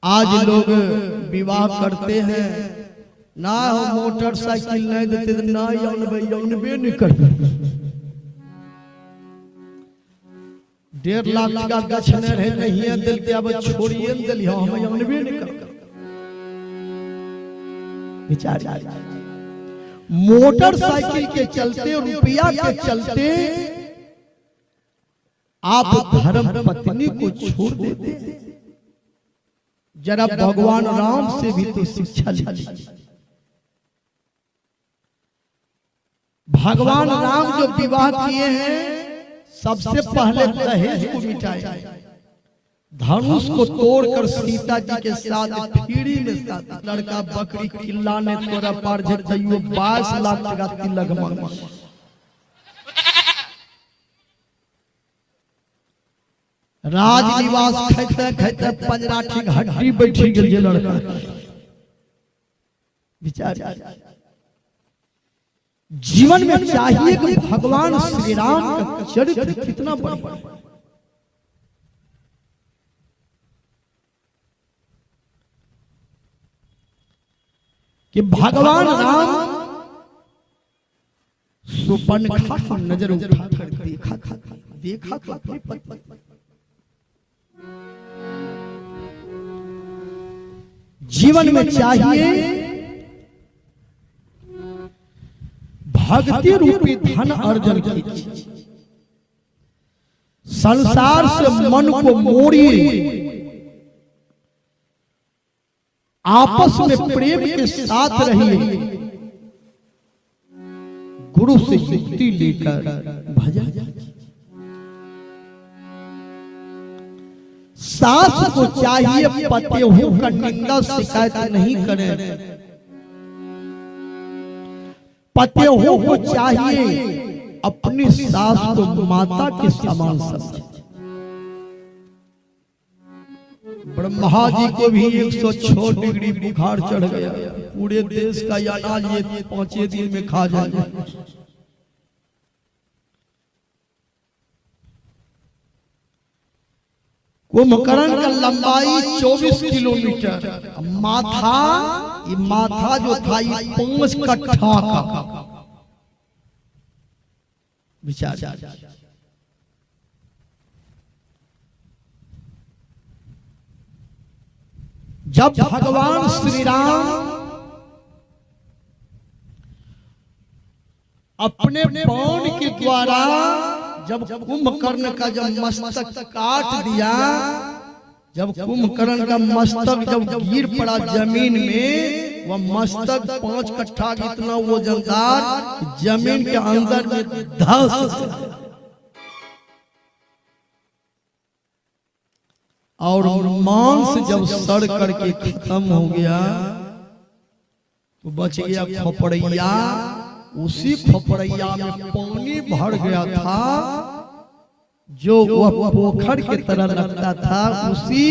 आज लोग विवाह करते हैं ना, हो मोटरसाइकिल नहीं देते ना, यौनबे नहीं करते। 1.5 लाख का गछ नहीं रहे नहीं दिलते, अब छोड़िए दिल हम यौनबे नहीं करते। विचार मोटरसाइकिल के चलते, रुपया के चलते आप धर्म पत्नी को छोड़ देते। जरा भगवान राम से भी तो शिक्षा लीजिए। भगवान राम जो विवाह किए हैं, सबसे पहले दहेज को मिटाया, धनुष को तोड़कर सीता जी के साथ फ्री में साथ लड़का बकरी किल्ला ने तोरा पार 22 लाख का तिलक मांगा। राजनिवास खेते खेते पंजराठी हड्डी बैठी गई लड़का। विचार जीवन में चाहिए कि भगवान श्री राम का चरित्र कितना बड़ा, कि भगवान राम सुपर्णखा को नजर उठाकर देखा तो अपनी पत्नी। जीवन में चाहिए भक्ति रूपी धन अर्जन कीजिए, संसार से मन को मोड़िए, आपस में प्रेम के साथ रहिए, गुरु से युक्ति लेकर भजन। सास को चाहिए पतियों का निंदा शिकायत नहीं करें, पतियों को चाहिए अपनी सास को माता के समान समझें। ब्रह्मा जी को भी 106 डिग्री बुखार चढ़ गया, पूरे देश का अनाज ये 5 दिन में खा जाएगा। कुंभकर्ण का लंबाई 24 किलोमीटर, माथा जो था ये 5 कट्ठा का। विचार जब भगवान श्री राम अपने बाण के द्वारा जब कुंभकर्ण का जब मस्तक काट दिया, जब कुंभकर्ण का मस्तक जब गिर पड़ा जमीन में, वह मस्तक 5 कट्ठा इतना वजनदार जमीन के अंदर में धंस और मांस जब सड़ करके खत्म हो गया तो बच गया खोपड़िया। उसी खोपड़िया में पानी भर गया था, जो वह पोखर की तरह लगता था। उसी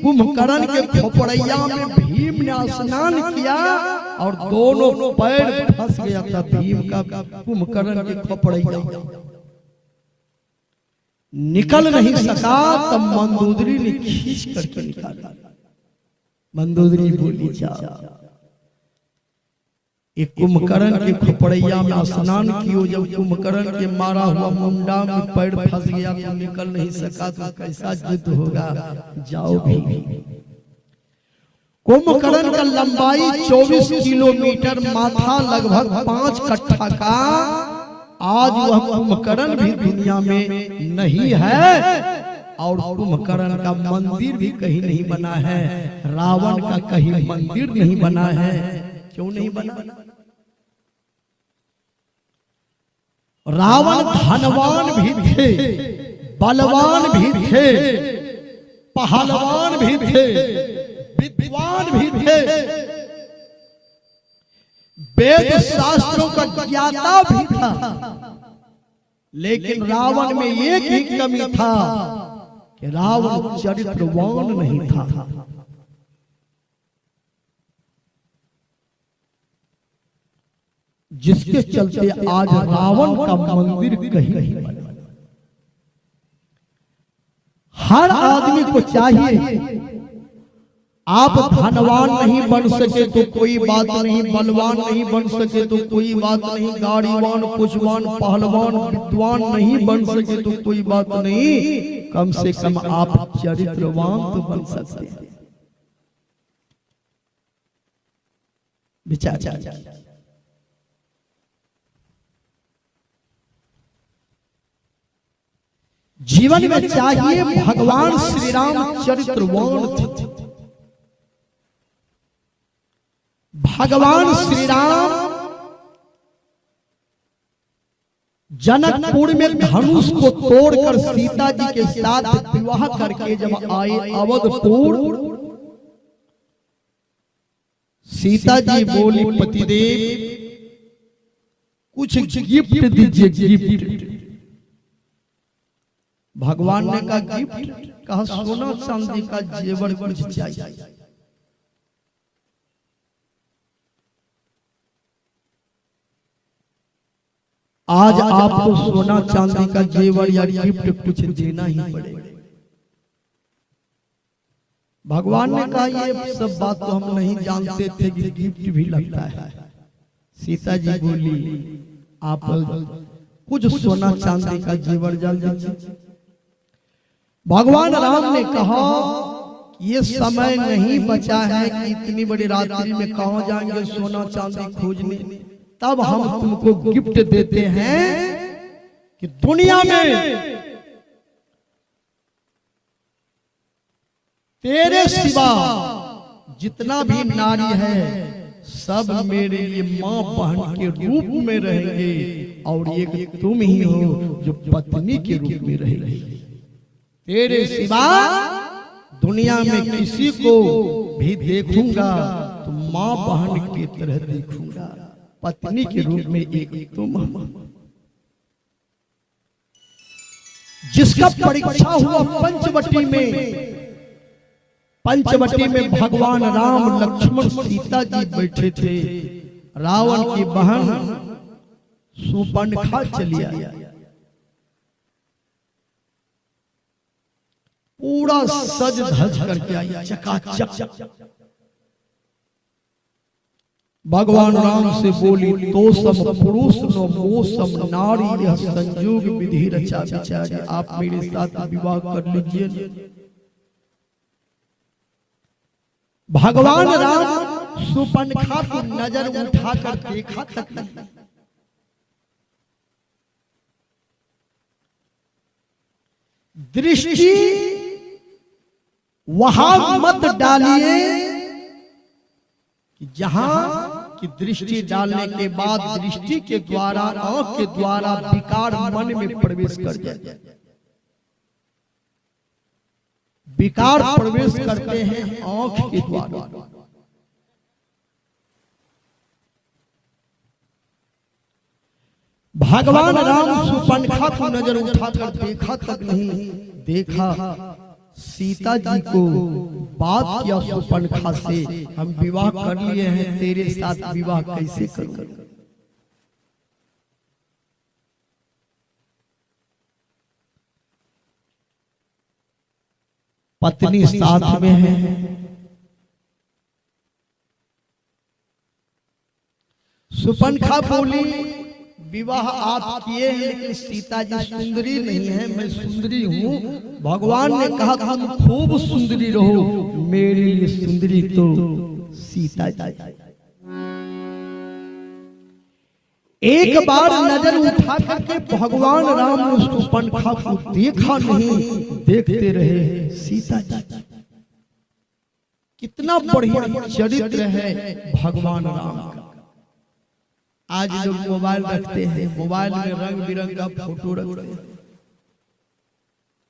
कुंभकर्ण के खोपड़िया में भीम ने स्नान किया और दोनों पैर फंस गया था भीम का कुंभकर्ण के खोपड़िया, निकल नहीं सका। तब मंदोदरी ने खींच करके निकाला। मंदोदरी बोली जा, एक कुंभकर्ण के खोपड़िया में स्नान कियो, जब कुंभकर्ण के मारा हुआ मुंडा में पैर फंस गया तो निकल नहीं सका, तो कैसा युद्ध होगा। जाओ भी। कुंभकर्ण का लंबाई 24 किलोमीटर, माथा लगभग 5 कट्ठा का। आज वह कुंभकर्ण भी दुनिया में नहीं है और कुंभकर्ण का मंदिर भी कहीं नहीं बना है, रावण का कहीं मंदिर नहीं बना है। क्यों नहीं बना? रावण धनवान भी थे, बलवान भी थे, पहलवान भी थे, विद्वान भी थे, वेद शास्त्रों का ज्ञाता भी था। लेकिन रावण में एक ही कमी था कि रावण चरित्रवान नहीं था। जिसके चलते आज रावण का मंदिर कहीं नहीं बना। हर आदमी को चाहिए आप धनवान नहीं बन सके तो कोई बात नहीं, बलवान नहीं बन सके तो कोई बात नहीं, गाड़ीवान कुशवान पहलवान विद्वान नहीं बन सके तो कोई बात नहीं, कम से कम आप चरित्रवान तो बन सकते हैं। विचार जीवन में चाहिए भगवान श्री राम चरित्रवान थे। भगवान श्री राम जनकपुर में धनुष को तोड़कर सीता जी के साथ विवाह करके जब आए अवधपुर, सीता जी बोली पतिदेव कुछ गिफ्ट दीजिए, गिफ्ट। भगवान ने कहा गिफ्ट? कहा सोना चांदी का जेवर कुछ चाहिए। आज आपको सोना चांदी का जेवर या गिफ्ट कुछ देना ही पड़ेगा। भगवान ने कहा ये सब बात तो हम नहीं जानते थे कि गिफ्ट भी लगता है। सीता जी बोली आप कुछ सोना चांदी का जेवर जल्दी दीजिए। भगवान राम ने कहा ये समय नहीं बचा है कि इतनी बड़ी रात्रि में कहां जाएंगे सोना चांदी खोजने, तब हम तुमको गिफ्ट देते हैं कि दुनिया में तेरे सिवा जितना भी नारी है सब मेरे लिए मां बहन के रूप में रहेंगे और एक तुम ही हो जो पत्नी के रूप में रहेगी। तेरे सिवा दुनिया में किसी को भी देखूंगा तो मां बहन की तरह देखूंगा, पत्नी के रूप में एक तुम। जिसका परीक्षा हुआ पंचवटी में, पंचवटी में भगवान राम लक्ष्मण सीता जी बैठे थे, रावण की बहन शूर्पणखा चली आई, पूरा सज धज करके आई चकाचक। भगवान राम से बोली तो सम पुरुष नो मोसम नारी यह संयोग विधि रचा विचारी, आप मेरे साथ विवाह कर लीजिए। भगवान राम शूर्पणखा को नजर उठाकर देखा तक नहीं। दृष्टि वहां मत डालिए कि जहां की दृष्टि डालने के बाद दृष्टि के द्वारा आंख के द्वारा विकार मन में प्रवेश कर जाए। विकार प्रवेश करते हैं आंख के द्वारा। भगवान राम शूर्पणखा को नजर उठाकर देखा तक नहीं, देखा सीता जी को बात किया शूर्पणखा से हम विवाह कर लिए हैं, तेरे साथ विवाह कैसे करूं। पत्नी साथ में है, शूर्पणखा बोली विवाह आप किए हैं लेकिन सीता जी सुंदरी नहीं है, मैं सुंदरी हूं। भगवान ने कहा तुम खूब सुंदरी रहो, मेरे लिए सुंदरी तो सीता जी। एक बार नजर उठा करके भगवान राम ने शूर्पणखा को देखा नहीं, देखते रहे सीता जी। कितना बढ़िया चरित्र है भगवान राम का। आज लोग मोबाइल रखते हैं, मोबाइल में रंग बिरंग का फोटो रखते हैं।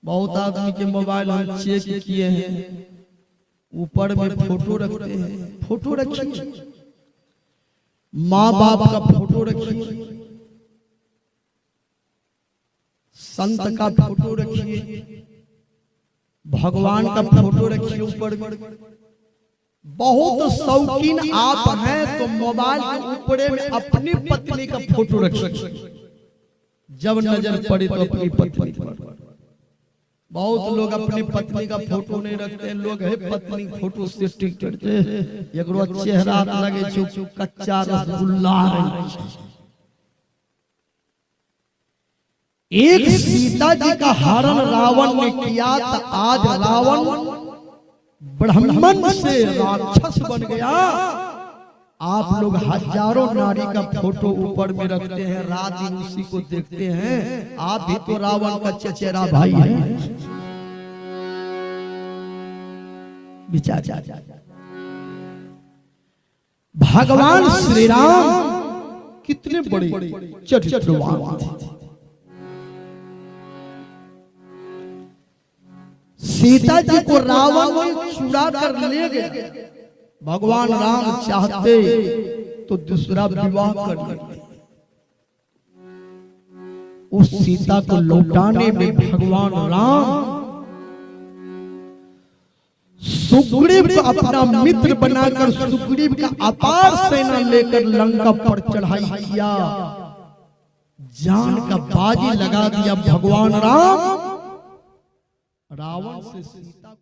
बहुत आदमी के मोबाइल हम चेक किए हैं, ऊपर में फोटो रखते हैं। फोटो रखिए, माँ बाप का फोटो रखिए, संत का फोटो रखिए, भगवान का फोटो रखिए ऊपर में। बहुत शौकीन आप हैं तो मोबाइल के ऊपर में अपनी पत्नी का फोटो रखिए, जब नजर पड़े तो अपनी पत्नी पर। बहुत लोग अपनी पत्नी का फोटो नहीं रखते हैं, लोग है पत्नी फोटो से टिक करते, एकरो चेहरा लगे छो कच्चा रसगुल्ला है। एक सीता जी का हरण रावण ने किया तो आज रावण ब्राह्मण से राक्षस बन गया। आप लोग हजारों नारी का फोटो ऊपर में रखते हैं, रात दिन उसी को देखते हैं। आप भी तो रावण का चचेरा भाई हैं। विचार भगवान श्री राम कितने बड़े चरित्रवान थे। सीता जी को रावण ने चुरा कर ले गए। भगवान राम चाहते तो दूसरा विवाह कर लेते। उस सीता को लौटाने में भगवान राम सुग्रीव को अपना मित्र बनाकर सुग्रीव का अपार सेना लेकर लंका पर चढ़ाई किया। जान का बाजी लगा दिया भगवान राम, रावण से सीता